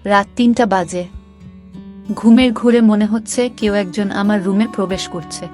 রাত ৩টা বাজে। ঘুমের ঘোরে মনে হচ্ছে কেউ একজন আমার রুমে প্রবেশ করছে,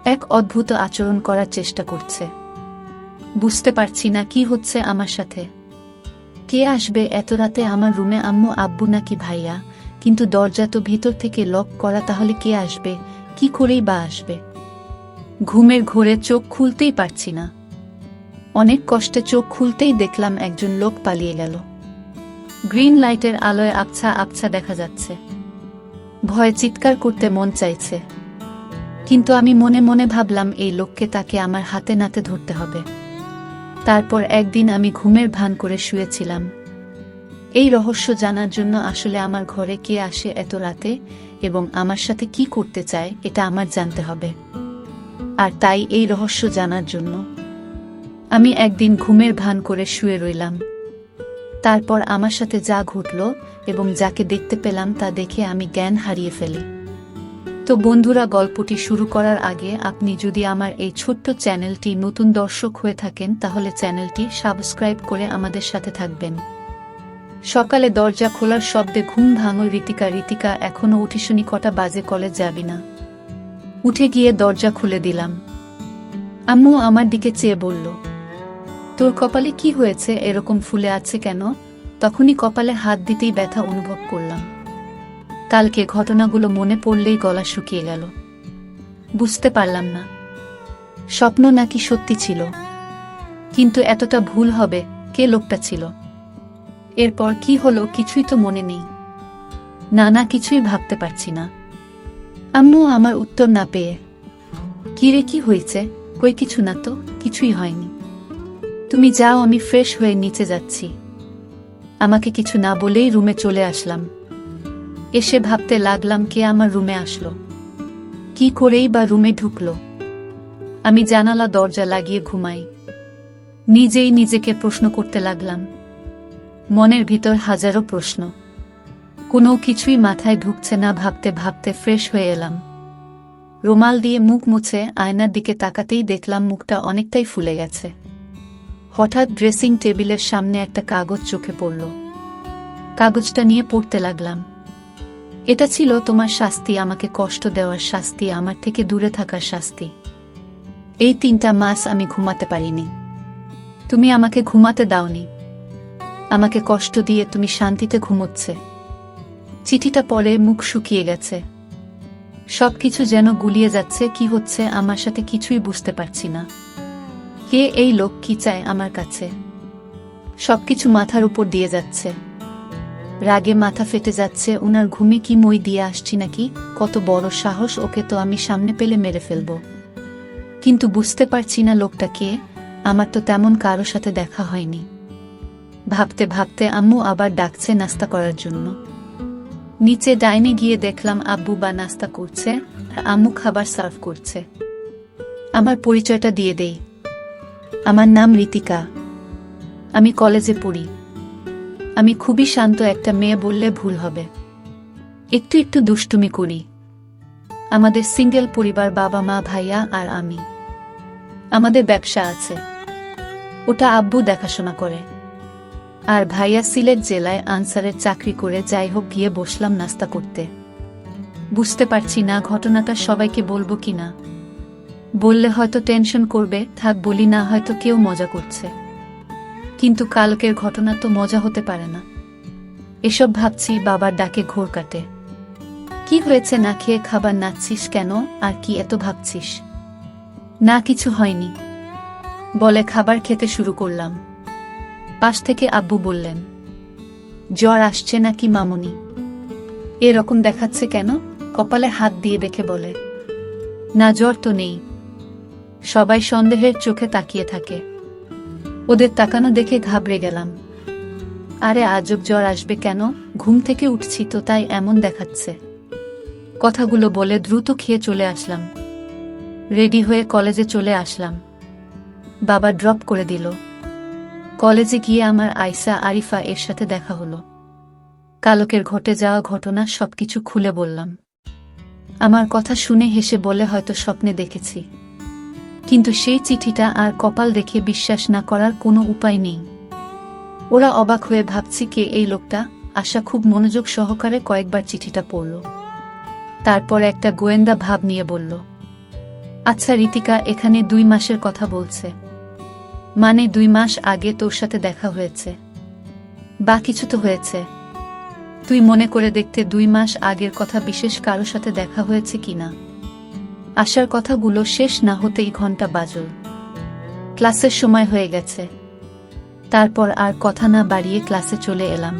এক অদ্ভুত আচরণ করার চেষ্টা করছে। বুঝতে পারছি না কি হচ্ছে আমার সাথে। কে আসবে এত রাতে আমার রুমে? আম্মু, আব্বু নাকি ভাইয়া? কিন্তু দরজা তো ভিতর থেকে লক করা, তাহলে কে আসবে? কি করেই বা আসবে? ঘুমের ঘোরে চোখ খুলতেই পারছি না। অনেক কষ্টে চোখ খুলতেই দেখলাম একজন লোক পালিয়ে গেল। গ্রিন লাইটের আলোয় আবছা আবছা দেখা যাচ্ছে। ভয়ে চিৎকার করতে মন চাইছে, কিন্তু আমি মনে মনে ভাবলাম এই লোককে তাকে আমার হাতে নাতে ধরতে হবে। তারপর একদিন আমি ঘুমের ভান করে শুয়েছিলাম। এই রহস্য জানার জন্য আসলে আমার ঘরে কে আসে এত রাতে এবং আমার সাথে কি করতে চায় এটা আমার জানতে হবে। আর তাই এই রহস্য জানার জন্য আমি একদিন ঘুমের ভান করে শুয়ে রইলাম। তারপর আমার সাথে যা ঘটল এবং যাকে দেখতে পেলাম তা দেখে আমি জ্ঞান হারিয়ে ফেলি। তো বন্ধুরা, গল্পটি শুরু করার আগে আপনি যদি আমার এই ছোট্ট চ্যানেলটি নতুন দর্শক হয়ে থাকেন তাহলে চ্যানেলটি সাবস্ক্রাইব করে আমাদের সাথে থাকবেন। সকালে দরজা খোলার শব্দে ঘুম ভাঙল ঋতিকা এখনো উঠিসনি? কটা বাজে? কলেজ যাবি না? উঠে গিয়ে দরজা খুলে দিলাম। আম্মু আমার দিকে চেয়ে বলল, তোর কপালে কি হয়েছে? এরকম ফুলে আছে কেন? তখনই কপালে হাত দিতেই ব্যথা অনুভব করলাম। কালকে ঘটনাগুলো মনে পড়লেই গলা শুকিয়ে গেল। বুঝতে পারলাম না স্বপ্ন নাকি সত্যি ছিল, কিন্তু এতটা ভুল হবে? কে লোকটা ছিল? এরপর কি হলো কিছুই তো মনে নেই। না কিছুই ভাবতে পারছি না। আম্মু আমার উত্তর না পেয়ে, কিরে কি হয়েছে? কই কিছু না তো, কিছুই হয়নি। তুমি যাও, আমি ফ্রেশ হয়ে নিচে যাচ্ছি। আমাকে কিছু না বলেই রুমে চলে আসলাম। এসে ভাবতে লাগলাম কে আমার রুমে আসলো, কি করেই বা রুমে ঢুকলো। আমি জানালা দরজা লাগিয়ে ঘুমাই। নিজেই নিজেকে প্রশ্ন করতে লাগলাম। মনের ভিতর হাজারো প্রশ্ন, কোনো কিছুই মাথায় ঢুকছে না। ভাবতে ভাবতে ফ্রেশ হয়ে এলাম। রুমাল দিয়ে মুখ মুছে আয়নার দিকে তাকাতেই দেখলাম মুখটা অনেকটাই ফুলে গেছে। হঠাৎ ড্রেসিং টেবিলের সামনে একটা কাগজ চোখে পড়ল। কাগজটা নিয়ে পড়তে লাগলাম। এটা ছিল তোমার শাস্তি, আমাকে কষ্ট দেওয়ার শাস্তি, আমার থেকে দূরে থাকার শাস্তি। এই 3টা মাস আমি ঘুমাতে পারিনি। তুমি আমাকে ঘুমাতে দাওনি। আমাকে কষ্ট দিয়ে তুমি শান্তিতে ঘুমোচ্ছে। চিঠিটা পড়ে মুখ শুকিয়ে গেছে। সবকিছু যেন গুলিয়ে যাচ্ছে। কি হচ্ছে আমার সাথে কিছুই বুঝতে পারছি না। কে এই লোক? কি চায় আমার কাছে? সবকিছু মাথার উপর দিয়ে যাচ্ছে। রাগে মাথা ফেটে যাচ্ছে। উনার ঘুমে কি মই দিয়ে আসছি নাকি? কত বড় সাহস! ওকে তো আমি সামনে পেলে মেরে ফেলব। কিন্তু বুঝতে পারছি না লোকটা কে। আমার তো তেমন কারো সাথে দেখা হয়নি। ভাবতে ভাবতে আম্মু আবার ডাকছে নাস্তা করার জন্য। নিচে ডাইনে গিয়ে দেখলাম আব্বু বা নাস্তা করছে আর আম্মু খাবার সার্ভ করছে। আমার পরিচয়টা দিয়ে দেই। আমার নাম ঋতিকা। আমি কলেজে পড়ি। আমি খুবই শান্ত একটা মেয়ে বললে ভুল হবে। একটু একটু দুষ্টুমি করি। আমাদের সিঙ্গেল পরিবার, বাবা মা, ভাইয়া আর আমি। আমাদের ব্যবসা আছে, ওটা আব্বু দেখাশোনা করে। আর ভাইয়া সিলেট জেলায় আনসারের চাকরি করে। যাই হোক, গিয়ে বসলাম নাস্তা করতে। বুঝতে পারছি না ঘটনাটা সবাইকে বলবো কিনা। বললে হয়তো টেনশন করবে, থাক বলি না, হয়তো কেউ মজা করছে। কিন্তু কালকের ঘটনা তো মজা হতে পারে না। এসব ভাবছি, বাবার ডাকে ঘোর কাটে। কি হয়েছে? না খেয়ে খাবার নাচ্ছিস কেন? আর কি এত ভাবছিস? না কিছু হয়নি বলে খাবার খেতে শুরু করলাম। পাশ থেকে আব্বু বললেন, জ্বর আসছে নাকি মামুনি? এরকম দেখাচ্ছে কেন? কপালে হাত দিয়ে দেখে বলে, না জ্বর তো নেই। সবাই সন্দেহের চোখে তাকিয়ে থাকে। ওদের তাকানো দেখে ঘাবড়ে গেলাম। আরে আজব, জ্বর আসবে কেন? ঘুম থেকে উঠছি তো, তাই এমন দেখাচ্ছে। কথাগুলো বলে দ্রুত খেয়ে চলে আসলাম। রেডি হয়ে কলেজে চলে আসলাম। বাবা ড্রপ করে দিল। কলেজে গিয়ে আমার আয়সা আরিফা এর সাথে দেখা হলো। কালকের ঘটে যাওয়া ঘটনা সবকিছু খুলে বললাম। আমার কথা শুনে হেসে বলে, হয়তো স্বপ্নে দেখেছি। কিন্তু সেই চিঠিটা আর কপাল দেখে বিশ্বাস না করার কোনো উপায় নেই। ওরা অবাক হয়ে ভাবছি কে এই লোকটা। আশা খুব মনোযোগ সহকারে কয়েকবার চিঠিটা পড়ল। তারপর একটা গোয়েন্দা ভাব নিয়ে বলল, আচ্ছা ঋতিকা, এখানে 2 মাসের কথা বলছে, মানে 2 মাস আগে তোর সাথে দেখা হয়েছে বা কিছু তো হয়েছে? তুই মনে করে দেখতে 2 মাস আগের কথা বিশেষ কারো সাথে দেখা হয়েছে কিনা। আশার কথাগুলো শেষ না হতেই ঘন্টা বাজল। ক্লাসের সময় হয়ে গেছে। তারপর আর কথা না বাড়িয়ে ক্লাসে চলে এলাম।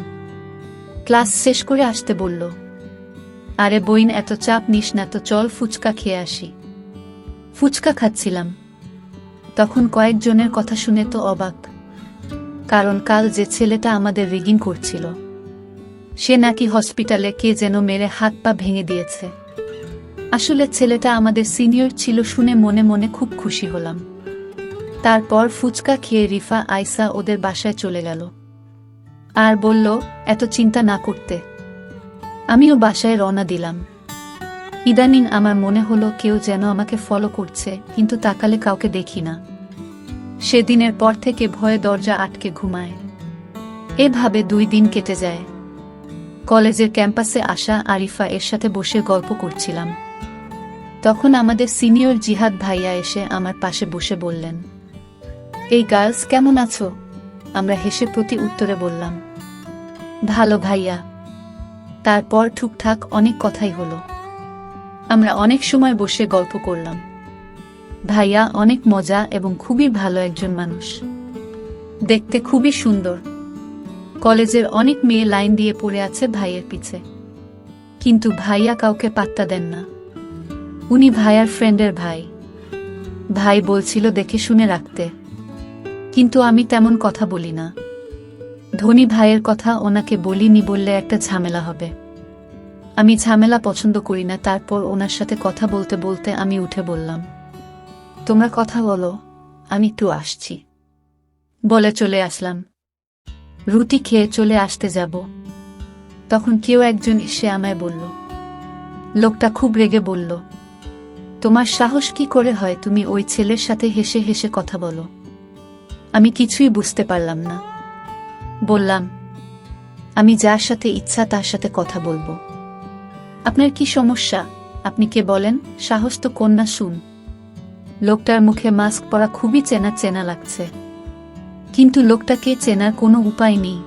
ক্লাস শেষ করে আসতে বলল, আরে বইন, এত চাপ নিস না তো, চল ফুচকা খেয়ে আসি। ফুচকা খাচ্ছিলাম, তখন কয়েকজনের কথা শুনে তো অবাক। কারণ কাল যে ছেলেটা আমাদের রিগিং করছিল, সে নাকি হসপিটালে কে যেন মেরে হাত পা ভেঙে দিয়েছে। আসলে ছেলেটা আমাদের সিনিয়র ছিল শুনে মনে মনে খুব খুশি হলাম। তারপর ফুচকা খেয়ে রিফা আয়সা ওদের বাসায় চলে গেল আর বলল এত চিন্তা না করতে। আমিও বাসায় রওনা দিলাম। ইদানিং আমার মনে হলো কেউ যেন আমাকে ফলো করছে, কিন্তু তাকালে কাউকে দেখি না। সেদিনের পর থেকে ভয়ে দরজা আটকে ঘুমায়। এভাবে 2 দিন কেটে যায়। কলেজের ক্যাম্পাসে আসা আরিফা এর সাথে বসে গল্প করছিলাম। তখন আমাদের সিনিয়র জিহাদ ভাইয়া এসে আমার পাশে বসে বললেন, এই গার্লস কেমন আছো? আমরা হেসে প্রতি উত্তরে বললাম, ভালো ভাইয়া। তারপর টুকটাক অনেক কথাই হলো। আমরা অনেক সময় বসে গল্প করলাম। ভাইয়া অনেক মজা এবং খুবই ভালো একজন মানুষ, দেখতে খুবই সুন্দর। কলেজের অনেক মেয়ে লাইন দিয়ে পড়ে আছে ভাইয়ের পিছে, কিন্তু ভাইয়া কাউকে পাত্তা দেন না। উনি ভাইয়ার ফ্রেন্ডের ভাই। ভাই বলছিল দেখে শুনে রাখতে, কিন্তু আমি তেমন কথা বলি না। ধনী ভাইয়ের কথা ওনাকে বলিনি বললে একটা ঝামেলা হবে। আমি ঝামেলা পছন্দ করি না। তারপর ওনার সাথে কথা বলতে বলতে আমি উঠে বললাম, তোমরা কথা বলো, আমি একটু আসছি। বলে চলে আসলাম। রুটি খেয়ে চলে আসতে যাব, তখন কেউ একজন এসে আমায় বলল। লোকটা খুব রেগে বলল, তোমার সাহস কি করে হয় তুমি ওই ছেলের সাথে হেসে হেসে কথা বলো? আমি কিছুই বুঝতে পারলাম না। বললাম, আমি যার সাথে ইচ্ছা তার সাথে কথা বলবো। আপনার কি সমস্যা? আপনি কে বলেন? সাহস তো কন্যা শুন। লোকটার মুখে মাস্ক পরা খুবই চেনা চেনা লাগছে, কিন্তু লোকটাকে চেনার কোনো উপায় নেই।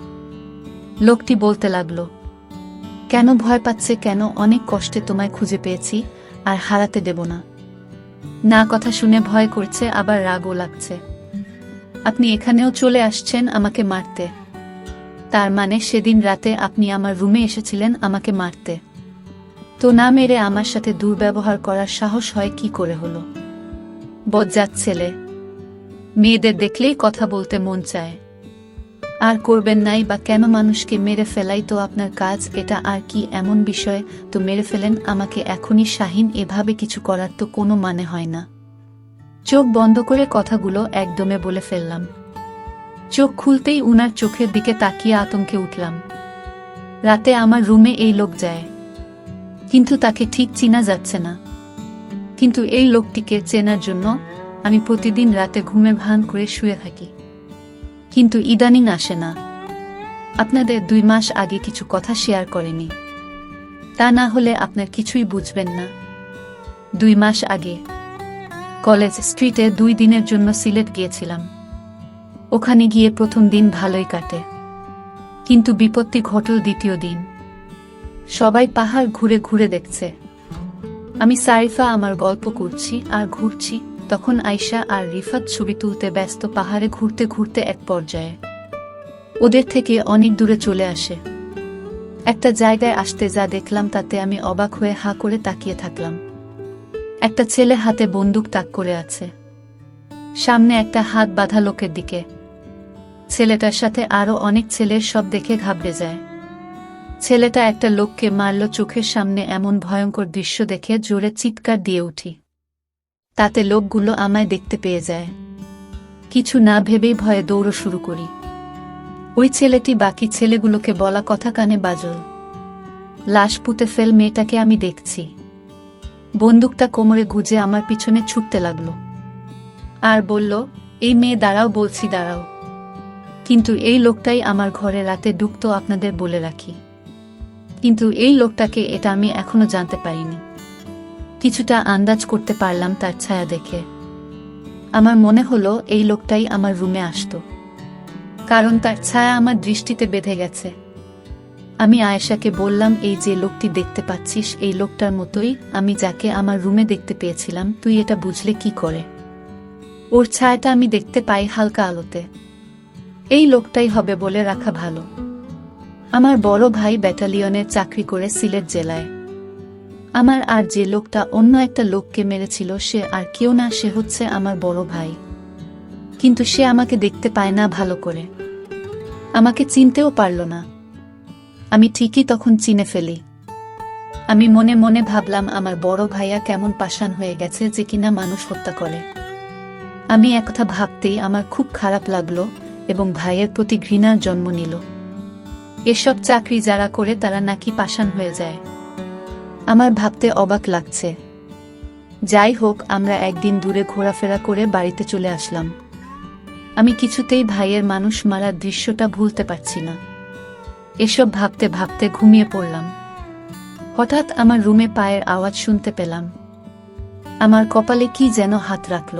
লোকটি বলতে লাগলো, কেন ভয় পাচ্ছে কেন? অনেক কষ্টে তোমায় খুঁজে পেয়েছি, আর হারাতে দেব না। না, কথা শুনে ভয় করছে, আবার রাগও লাগছে। আপনি এখানেও চলে আসছেন আমাকে মারতে। তার মানে সেদিন রাতে আপনি আমার রুমে এসেছিলেন আমাকে মারতে। তো না মেরে আমার সাথে দুর্ব্যবহার করার সাহস হয় কি করে হলো? বজ্জাত ছেলে। মেয়েদের দেখলেই কথা বলতে মন চায়। আর করবেন নাই বা কেন? মানুষকে মেরে ফেলাই তো আপনার কাজ, এটা আর কি এমন বিষয়? তো মেরে ফেলেন আমাকে এখনই। শাহিন, এভাবে কিছু করার তো কোনো মানে হয় না। চোখ বন্ধ করে কথাগুলো একদমে বলে ফেললাম। চোখ খুলতেই উনার চোখের দিকে তাকিয়ে আতঙ্কে উঠলাম। রাতে আমার রুমে এই লোক যায়, কিন্তু তাকে ঠিক চিনা যাচ্ছে না। কিন্তু এই লোকটিকে চেনার জন্য আমি প্রতিদিন রাতে ঘুমে ভান করে শুয়ে থাকি, কিন্তু ইদানিং আসে না। আপনাদের 2 মাস আগে কিছু কথা শেয়ার করেনি, তা না হলে আপনার কিছুই বুঝবেন না। 2 মাস আগে কলেজ স্ট্রিটে 2 দিনের জন্য সিলেট গিয়েছিলাম। ওখানে গিয়ে প্রথম দিন ভালোই কাটে, কিন্তু বিপত্তি ঘটল দ্বিতীয় দিন। সবাই পাহাড় ঘুরে ঘুরে দেখছে, আমি সারিফা আমার গল্প করছি আর ঘুরছি। তখন আয়শা আর রিফাত ছবি তুলতে ব্যস্ত। পাহাড়ে ঘুরতে ঘুরতে এক পর্যায়ে ওদের থেকে অনেক দূরে চলে আসে। একটা জায়গায় আসতে যা দেখলাম তাতে আমি অবাক হয়ে হাঁ করে তাকিয়ে থাকলাম। একটা ছেলে হাতে বন্দুক তাক করে আছে, সামনে একটা হাত বাঁধা লোকের দিকে। ছেলেটার সাথে আরো অনেক ছেলের, সব দেখে ঘাবড়ে যায়। ছেলেটা একটা লোককে মারল চোখের সামনে। এমন ভয়ঙ্কর দৃশ্য দেখে জোরে চিৎকার দিয়ে উঠি। তাতে লোকগুলো আমায় দেখতে পেয়ে যায়। কিছু না ভেবেই ভয়ে দৌড় শুরু করি। ওই ছেলেটি বাকি ছেলেগুলোকে বলা কথা কানে বাজল, লাশ পুঁতে ফেল মেয়েটাকে আমি দেখছি। বন্দুকটা কোমরে গুজে আমার পিছনে ছুটতে লাগলো আর বলল, এই মেয়ে দাঁড়াও বলছি দাঁড়াও। কিন্তু এই লোকটাই আমার ঘরে রাতে ঢুকতো, আপনাদের বলে রাখি। কিন্তু এই লোকটাকে এটা আমি এখনো জানতে পারিনি। কিছুটা আন্দাজ করতে পারলাম তার ছায়া দেখে। আমার মনে হলো এই লোকটাই আমার রুমে আসতো, কারণ তার ছায়া আমার দৃষ্টিতে বেঁধে গেছে। আমি আয়েশাকে বললাম, এই যে লোকটি দেখতে পাচ্ছিস এই লোকটার মতোই আমি যাকে আমার রুমে দেখতে পেয়েছিলাম, তুই এটা বুঝলে কি করে? ওর ছায়াটা আমি দেখতে পাই হালকা আলোতে। এই লোকটাই হবে বলে রাখা ভালো। আমার বড় ভাই ব্যাটালিয়নে চাকরি করে সিলেট জেলায়। আমার আর যে লোকটা অন্য একটা লোককে মেরেছিল সে আর কেউ না, সে হচ্ছে আমার বড় ভাই। কিন্তু সে আমাকে দেখতে পায় না ভালো করে, আমাকে চিনতেও পারল না। আমি ঠিকই তখন চিনে ফেলি। আমি মনে মনে ভাবলাম, আমার বড় ভাইয়া কেমন পাষাণ হয়ে গেছে যে কিনা মানুষ হত্যা করে। আমি একথা ভাবতেই আমার খুব খারাপ লাগলো এবং ভাইয়ের প্রতি ঘৃণার জন্ম নিল। এসব চাকরি যারা করে তারা নাকি পাষাণ হয়ে যায়। আমার ভাবতে অবাক লাগছে। যাই হোক, আমরা একদিন দূরে ঘোরাফেরা করে বাড়িতে চলে আসলাম। আমি কিছুতেই ভাইয়ের মানুষ মারার দৃশ্যটা ভুলতে পারছি না। এসব ভাবতে ভাবতে ঘুমিয়ে পড়লাম। হঠাৎ আমার রুমে পায়ের আওয়াজ শুনতে পেলাম। আমার কপালে কি যেন হাত রাখল।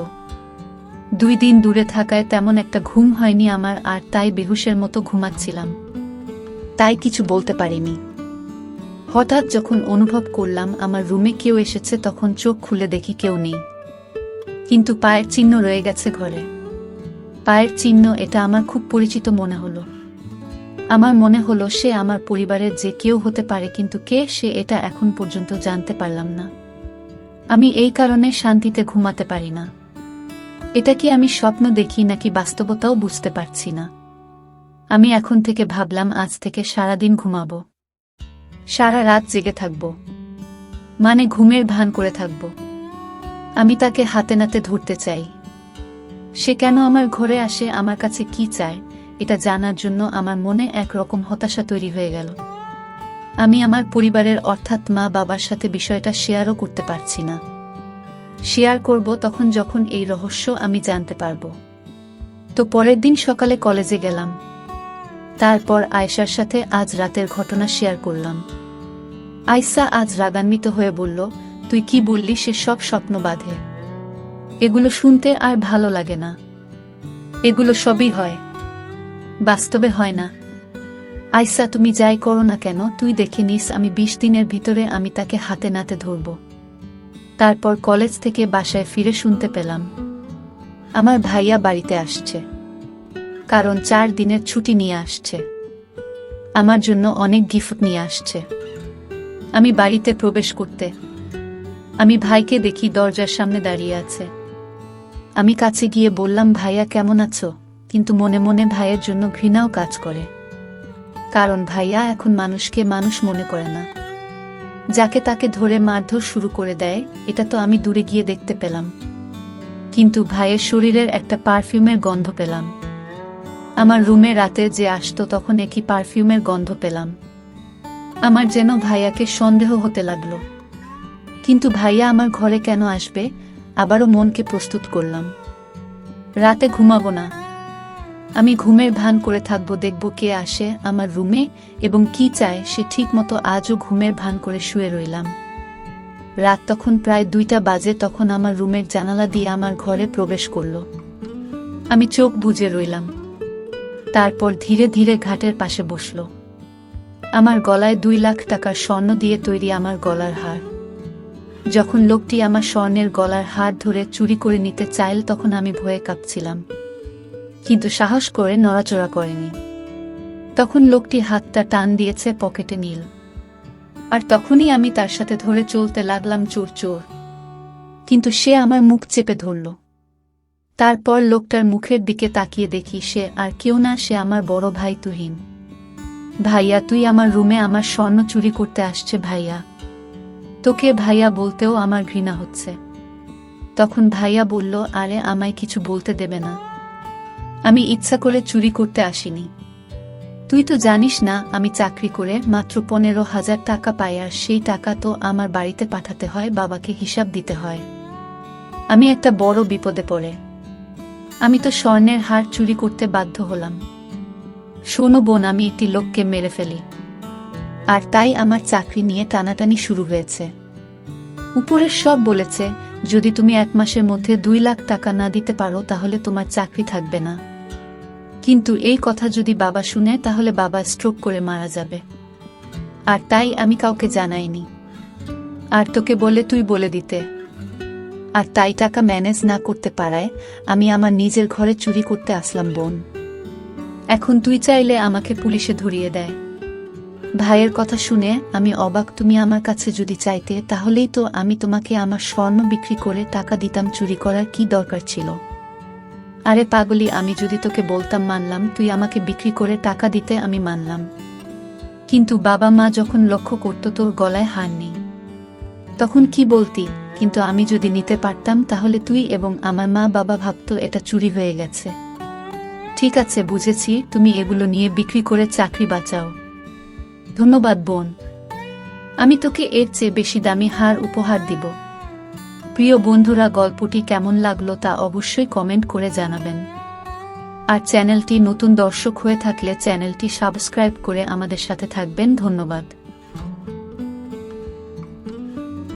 2 দিন দূরে থাকায় তেমন একটা ঘুম হয়নি আমার, আর তাই বেহুশের মতো ঘুমাচ্ছিলাম, তাই কিছু বলতে পারিনি। হঠাৎ যখন অনুভব করলাম আমার রুমে কেউ এসেছে, তখন চোখ খুলে দেখি কেউ নেই, কিন্তু পায়ের চিহ্ন রয়ে গেছে ঘরে। পায়ের চিহ্ন, এটা আমার খুব পরিচিত মনে হলো। আমার মনে হলো সে আমার পরিবারের যে কেউ হতে পারে, কিন্তু কে সে এটা এখন পর্যন্ত জানতে পারলাম না। আমি এই কারণে শান্তিতে ঘুমাতে পারি না। এটা কি আমি স্বপ্ন দেখি নাকি বাস্তবতাও বুঝতে পারছি না। আমি এখন থেকে ভাবলাম, আজ থেকে সারাদিন ঘুমাবো, সারা রাত জেগে থাকবো, মানে ঘুমের ভান করে থাকবো। আমি তাকে হাতে নাতে ধরতে চাই। সে কেন আমার ঘরে আসে, আমার কাছে কি চায়, এটা জানার জন্য আমার মনে একরকম হতাশা তৈরি হয়ে গেল। আমি আমার পরিবারের অর্থাৎ মা বাবার সাথে বিষয়টা শেয়ারও করতে পারছি না। শেয়ার করব তখন যখন এই রহস্য আমি জানতে পারব। তো পরের দিন সকালে কলেজে গেলাম। তারপর আয়েশার সাথে আজ রাতের ঘটনা শেয়ার করলাম। আয়েশা আজ রাগান্বিত হয়ে বলল, তুই কি বললি সে সব স্বপ্ন বাঁধে? এগুলো শুনতে আর ভালো লাগে না। এগুলো সবই হয়, বাস্তবে হয় না। আয়েশা, তুমি যাই করো না কেন, তুই দেখে নিস আমি 20 দিনের ভিতরে আমি তাকে হাতে নাতে ধরব। তারপর কলেজ থেকে বাসায় ফিরে শুনতে পেলাম আমার ভাইয়া বাড়িতে আসছে, কারণ 4 দিনের ছুটি নিয়ে আসছে। আমার জন্য অনেক গিফট নিয়ে আসছে। আমি বাড়িতে প্রবেশ করতে আমি ভাইকে দেখি দরজার সামনে দাঁড়িয়ে আছে। আমি কাছে গিয়ে বললাম, ভাইয়া কেমন আছো? কিন্তু মনে মনে ভাইয়ের জন্য ঘৃণাও কাজ করে, কারণ ভাইয়া এখন মানুষকে মানুষ মনে করে না, যাকে তাকে ধরে মারধর শুরু করে দেয়। এটা তো আমি দূরে গিয়ে দেখতে পেলাম, কিন্তু ভাইয়ের শরীরের একটা পারফিউমের গন্ধ পেলাম। আমার রুমে রাতে যে আসতো তখন একই পারফিউমের গন্ধ পেলাম। আমার যেন ভাইয়াকে সন্দেহ হতে লাগলো। কিন্তু ভাইয়া আমার ঘরে কেন আসবে? আবারও মনকে প্রস্তুত করলাম, রাতে ঘুমাবো না, আমি ঘুমের ভান করে থাকবো, দেখব কে আসে আমার রুমে এবং কি চায় সে। ঠিক মতো আজও ঘুমের ভান করে শুয়ে রইলাম। রাত তখন প্রায় 2টা বাজে। তখন আমার রুমের জানালা দিয়ে আমার ঘরে প্রবেশ করল। আমি চোখ বুজে রইলাম। তারপর ধীরে ধীরে ঘাটের পাশে বসল। আমার গলায় 2 লাখ টাকার স্বর্ণ দিয়ে তৈরি আমার গলার হার। যখন লোকটি আমার স্বর্ণের গলার হার ধরে চুরি করে নিতে চাইল তখন আমি ভয়ে কাঁপছিলাম, কিন্তু সাহস করে নড়াচড়া করেনি। তখন লোকটি হাতটা টান দিয়েছে পকেটে নীল, আর তখনই আমি তার সাথে ধরে চলতে লাগলাম চোর চোর। কিন্তু সে আমার মুখ চেপে ধরল। তারপর লোকটার মুখের দিকে তাকিয়ে দেখি সে আর কেউ না, সে আমার বড় ভাই তুহিন। ভাইয়া, তুই আমার রুমে আমার স্বর্ণ চুরি করতে আসছে ভাইয়া। তোকে ভাইয়া বলতেও আমার ঘৃণা হচ্ছে। তখন ভাইয়া বলল, আরে আমায় কিছু বলতে দেবে না, আমি ইচ্ছা করে চুরি করতে আসিনি। তুই তো জানিস না আমি চাকরি করে মাত্র 15,000 টাকা পাই, আর সেই টাকা তো আমার বাড়িতে পাঠাতে হয়, বাবাকে হিসাব দিতে হয়। আমি একটা বড় বিপদে পড়ে আমি তো স্বর্ণের হার চুরি করতে বাধ্য হলাম। শোনো বোন, আমি একটি লোককে মেরে ফেলি, আর তাই আমার চাকরি নিয়ে টানাটানি শুরু হয়েছে। উপরের সব বলেছে, যদি তুমি 1 মাসের মধ্যে 2 লাখ টাকা না দিতে পারো তাহলে তোমার চাকরি থাকবে না। কিন্তু এই কথা যদি বাবা শুনে তাহলে বাবা স্ট্রোক করে মারা যাবে। আর তাই আমি কাউকে জানাইনি। আর তোকে বলে তুই বলে দিতে। আর তাই টাকা ম্যানেজ না করতে পারায় আমি আমার নিজের ঘরে চুরি করতে আসলাম বোন। এখন তুই চাইলে আমাকে পুলিশে ধরিয়ে দেয়। ভাইয়ের কথা শুনে আমি অবাক। তুমি আমার কাছে যদি চাইতে তাহলেই তো আমি তোমাকে আমার স্বর্ণ বিক্রি করে টাকা দিতাম, চুরি করার কি দরকার ছিল? আরে পাগলি, আমি যদি তোকে বলতাম মানলাম, তুই আমাকে বিক্রি করে টাকা দিতে আমি মানলাম। কিন্তু বাবা মা যখন লক্ষ্য করত তোর গলায় হার নেই, তখন কি বলতি? কিন্তু আমি যদি নিতে পারতাম তাহলে তুই এবং আমার মা বাবা ভাবতো এটা চুরি হয়ে গেছে। ঠিক আছে, বুঝেছি, তুমি এগুলো নিয়ে বিক্রি করে চাকরি বাঁচাও। ধন্যবাদ বোন, আমি তোকে এর চেয়ে বেশি দামি হার উপহার দিব। প্রিয় বন্ধুরা, গল্পটি কেমন লাগলো তা অবশ্যই কমেন্ট করে জানাবেন। আর চ্যানেলটি নতুন দর্শক হয়ে থাকলে চ্যানেলটি সাবস্ক্রাইব করে আমাদের সাথে থাকবেন। ধন্যবাদ।